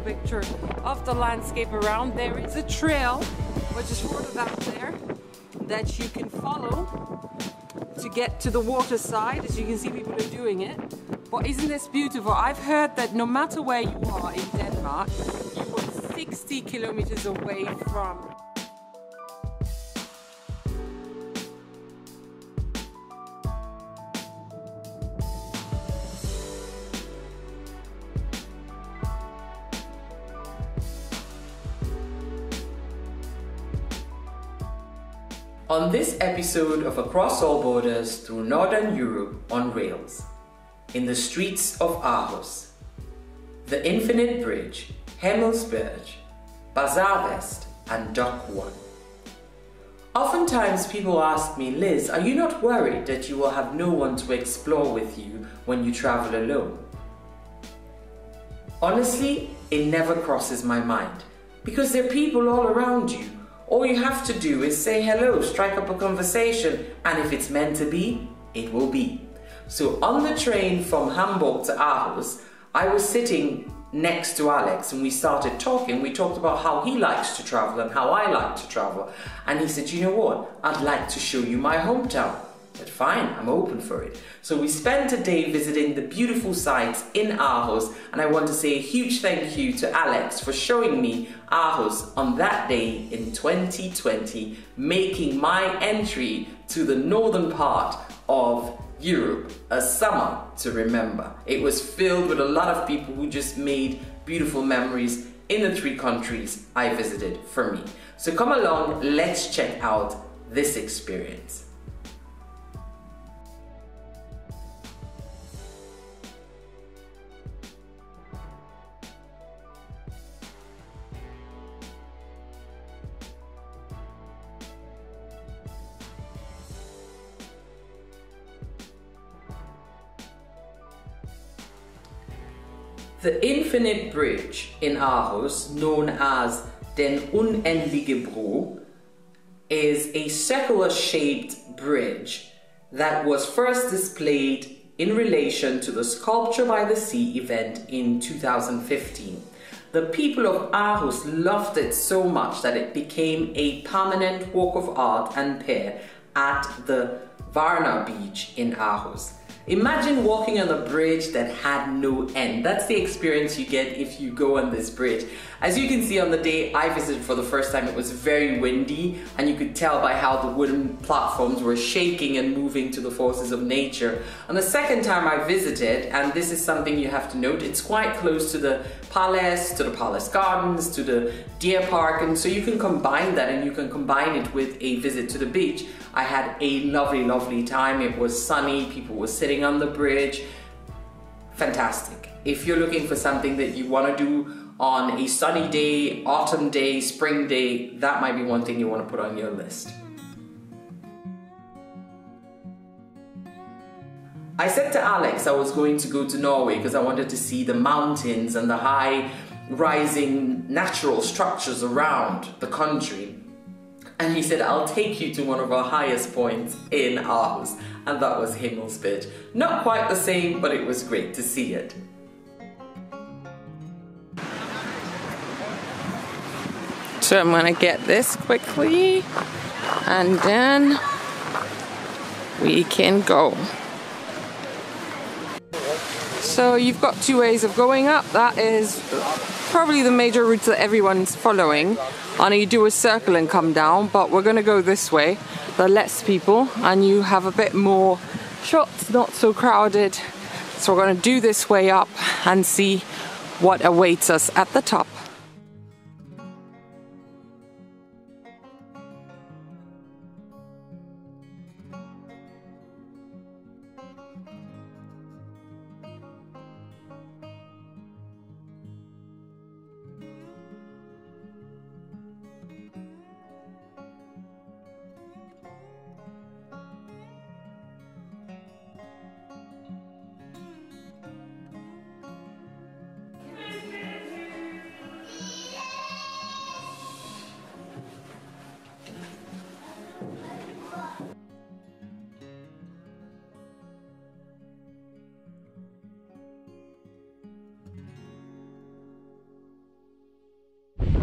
picture of the landscape around. There is a trail, which is further down there, that you can follow to get to the water side. As you can see, people are doing it. But isn't this beautiful? I've heard that no matter where you are in Denmark, you are 60 kilometers away from on this episode of Across All Borders through Northern Europe on rails, in the streets of Aarhus, the Infinite Bridge, Himmelbjerget, Bazar Vest and Dokk1. Oftentimes people ask me, Liz, are you not worried that you will have no one to explore with you when you travel alone? Honestly, it never crosses my mind, because there are people all around you. All you have to do is say hello, strike up a conversation, and if it's meant to be, it will be. So on the train from Hamburg to Aarhus, I was sitting next to Alex and we started talking. We talked about how he likes to travel and how I like to travel. And he said, you know what, I'd like to show you my hometown. I said, fine, I'm open for it. So we spent a day visiting the beautiful sites in Aarhus, and I want to say a huge thank you to Alex for showing me Aarhus on that day in 2020, making my entry to the northern part of Europe a summer to remember. It was filled with a lot of people who just made beautiful memories in the 3 countries I visited for me. So come along, let's check out this experience. The Infinite Bridge in Aarhus, known as den Uendelige Bro, is a circular-shaped bridge that was first displayed in relation to the Sculpture by the Sea event in 2015. The people of Aarhus loved it so much that it became a permanent work of art and pier at the Varna beach in Aarhus. Imagine walking on a bridge that had no end. That's the experience you get if you go on this bridge. As you can see, on the day I visited for the first time, it was very windy, and you could tell by how the wooden platforms were shaking and moving to the forces of nature. On the second time I visited, and this is something you have to note, it's quite close to the palace gardens, to the deer park, and so you can combine that, and you can combine it with a visit to the beach. I had a lovely, lovely time. It was sunny, people were sitting on the bridge. Fantastic. If you're looking for something that you want to do on a sunny day, autumn day, spring day, that might be one thing you want to put on your list. I said to Alex I was going to go to Norway because I wanted to see the mountains and the high rising natural structures around the country. And he said, I'll take you to one of our highest points in Aarhus, and that was Himmelbjerget. Not quite the same, but it was great to see it. So I'm gonna get this quickly, and then we can go. So you've got 2 ways of going up. That is probably the major route that everyone's following. And you do a circle and come down, but we're gonna go this way. There are less people and you have a bit more shots, not so crowded. So we're gonna do this way up and see what awaits us at the top.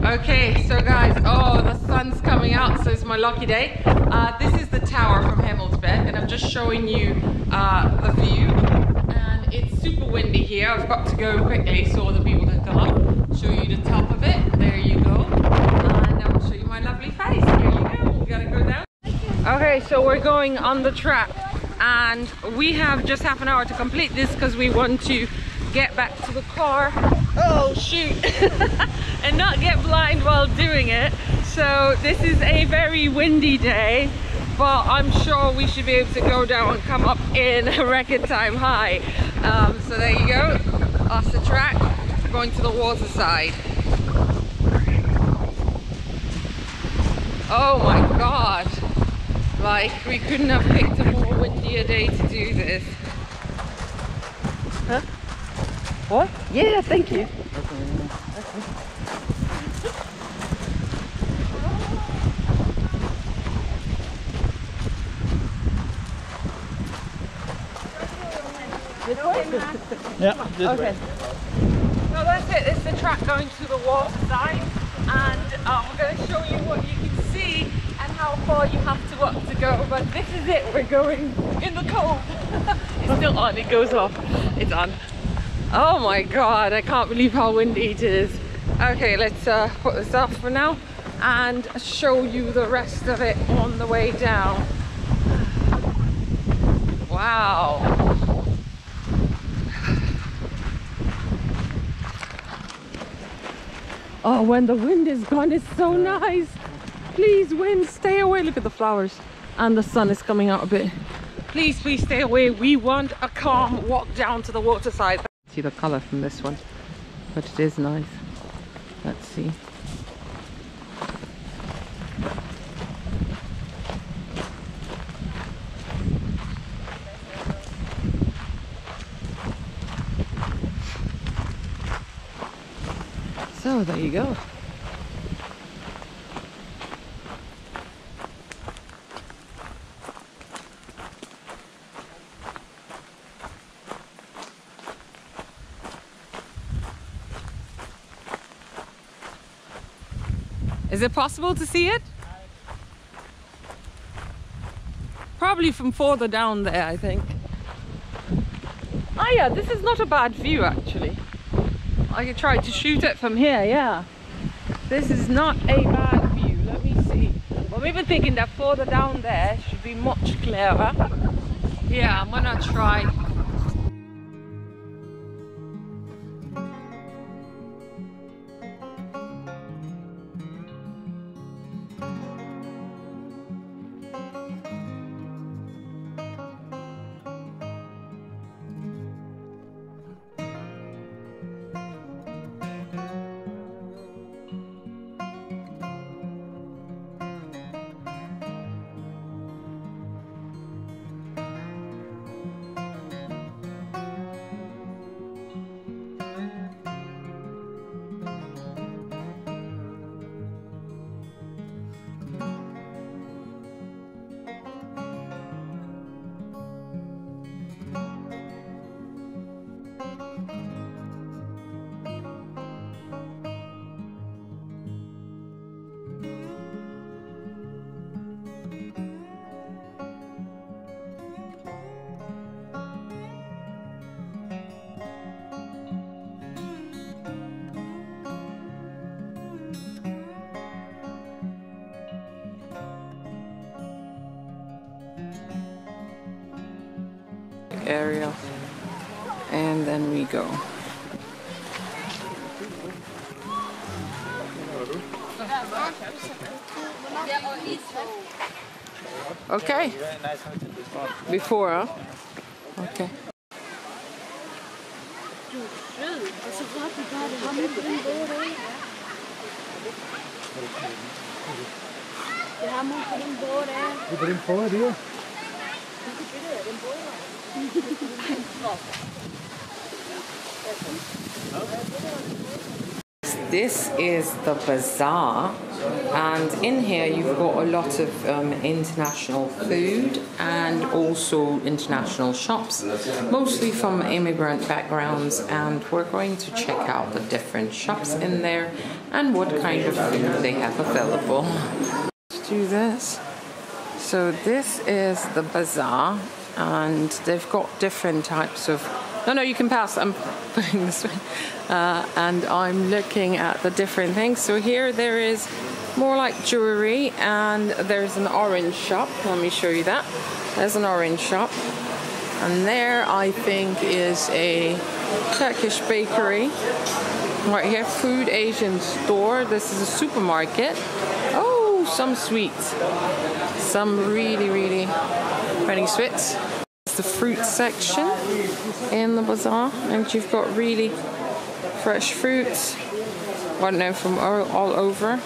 Okay, so guys, oh, the sun's coming out, so it's my lucky day. This is the tower from Himmelbjerget, and I'm just showing you the view. And it's super windy here. I've got to go quickly so other people can come up. Show you the top of it. There you go. And I'll show you my lovely face. Here you go. We gotta go down. Okay, so we're going on the track, and we have just half an hour to complete this because we want to get back to the car. Oh shoot. And not get blind while doing it. So this is a very windy day, but I'm sure we should be able to go down and come up in a record time high. So there you go, off the track, going to the water side. Oh my god, like we couldn't have picked a more windier day to do this. Huh? What? Yeah, thank you. This way? Yeah, this way. So that's it, it's the track going to the water side, and we're going to show you what you can see and how far you have to walk to go, but this is it, we're going in the cold. It's still on, it goes off, it's on. Oh my god, I can't believe how windy it is. Okay, let's put this off for now and show you the rest of it on the way down. Wow. Oh, when the wind is gone, it's so nice. Please, wind, stay away. Look at the flowers. And the sun is coming out a bit. Please, please stay away. We want a calm walk down to the water side. See the color from this one, but it is nice. Let's see. So there you go. Is it possible to see it? Probably from further down there, I think. Oh yeah, this is not a bad view actually. I could try to shoot it from here, yeah. This is not a bad view, let me see. I'm even thinking that further down there should be much clearer. Yeah, I'm gonna try. Area, and then we go. Okay. Before, huh? Okay. This is the bazaar, and in here you've got a lot of international food and also international shops, mostly from immigrant backgrounds, and we're going to check out the different shops in there and what kind of food they have available. Let's do this. So this is the bazaar, and they've got different types of... No, you can pass. I'm putting this way. And I'm looking at the different things. So here there is more like jewelry, and there's an orange shop. Let me show you that. There's an orange shop. And there, I think, is a Turkish bakery. Right here, Food Asian store. This is a supermarket. Oh, some sweets. Some really, really pretty sweets. The fruit section in the bazaar, and you've got really fresh fruits, I don't know, from all over.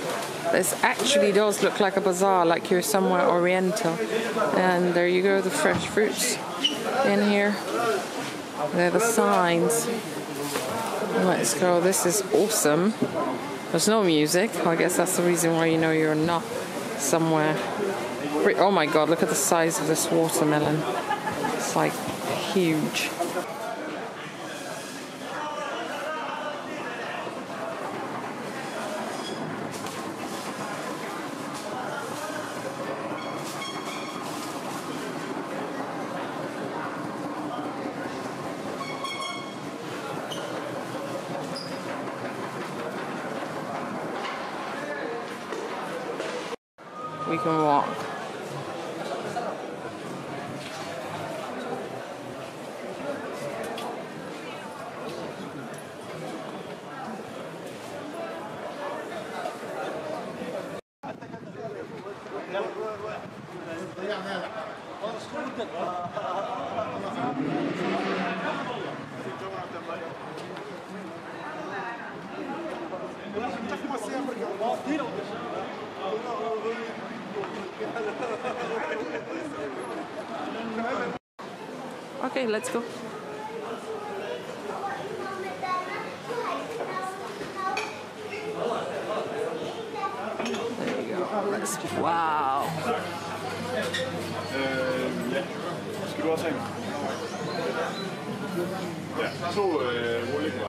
This actually does look like a bazaar, like you're somewhere oriental. And there you go, the fresh fruits in here. They're the signs. Let's go. This is awesome. There's no music. I guess that's the reason why you know you're not somewhere. Oh my god, look at the size of this watermelon. It's like huge. We can walk. Okay, let's go. There you go. Let's, wow. Skal du også have? Ja, to ruller.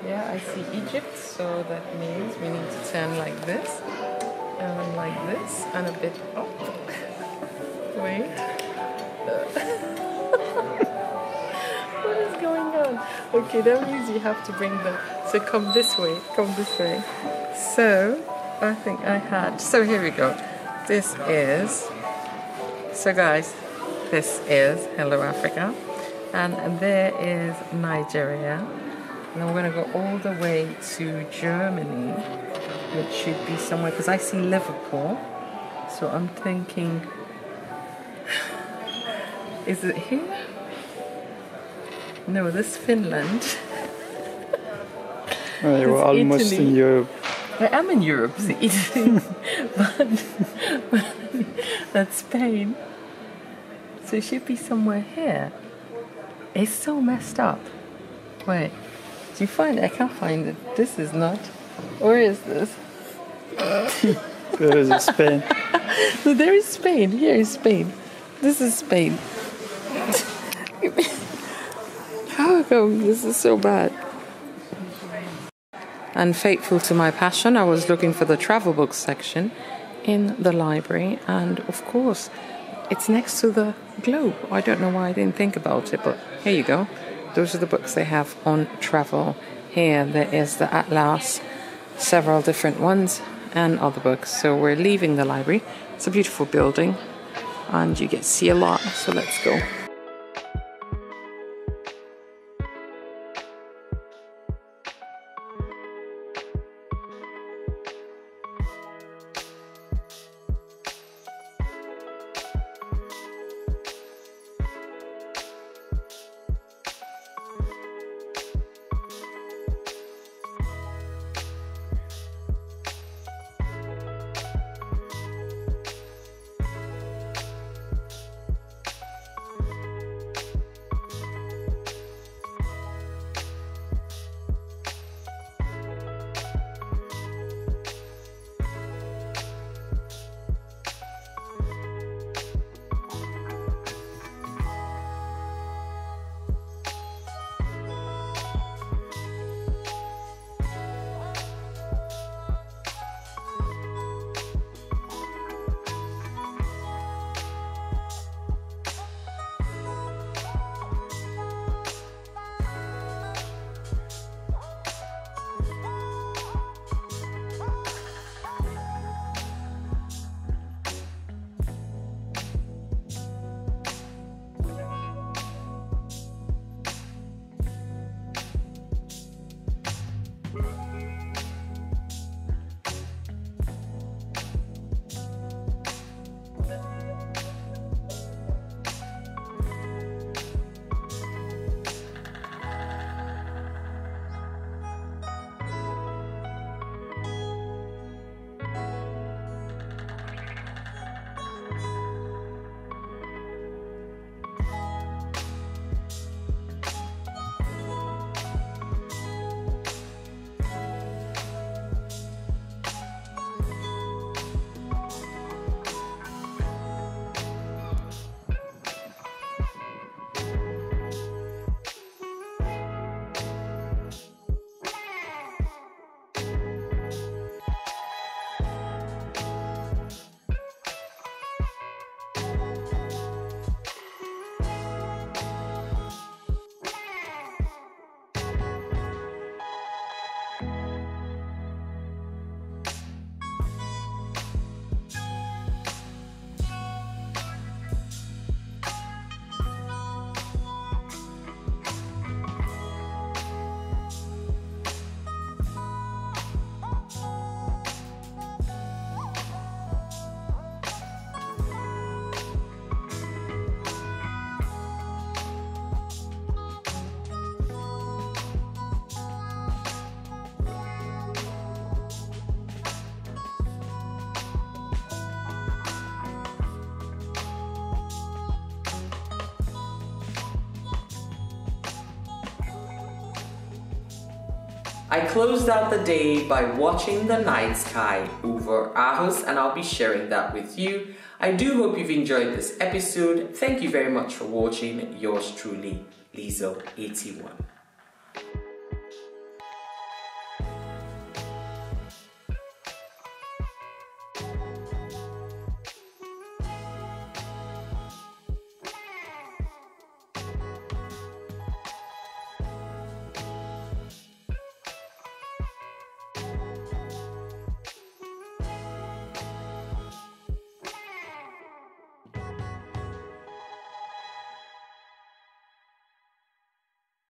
Yeah, I see Egypt, so that means we need to turn like this, and then like this, and a bit up. Wait. What is going on? Okay, that means you have to bring them. So come this way, come this way. So, I think I had. So here we go. This is. So guys, this is Hello Africa, and there is Nigeria. And I'm going to go all the way to Germany, which should be somewhere, because I see Liverpool. So I'm thinking, is it here? No, this is Finland. You were almost Italy. in Europe. I am in Europe, see, Italy. but That's Spain. So it should be somewhere here. It's so messed up. Wait, do you find it? I can't find it. This is not. Where is this? Where is it? Spain. No, there is Spain. Here is Spain. This is Spain. How come this is so bad? And faithful to my passion, I was looking for the travel books section in the library, and of course it's next to the globe. I don't know why I didn't think about it, but here you go. Those are the books they have on travel. Here there is the atlas, several different ones, and other books. So we're leaving the library. It's a beautiful building and you get to see a lot, so let's go. I closed out the day by watching the night sky over Aarhus, and I'll be sharing that with you. I do hope you've enjoyed this episode. Thank you very much for watching. Yours truly, Liesl81.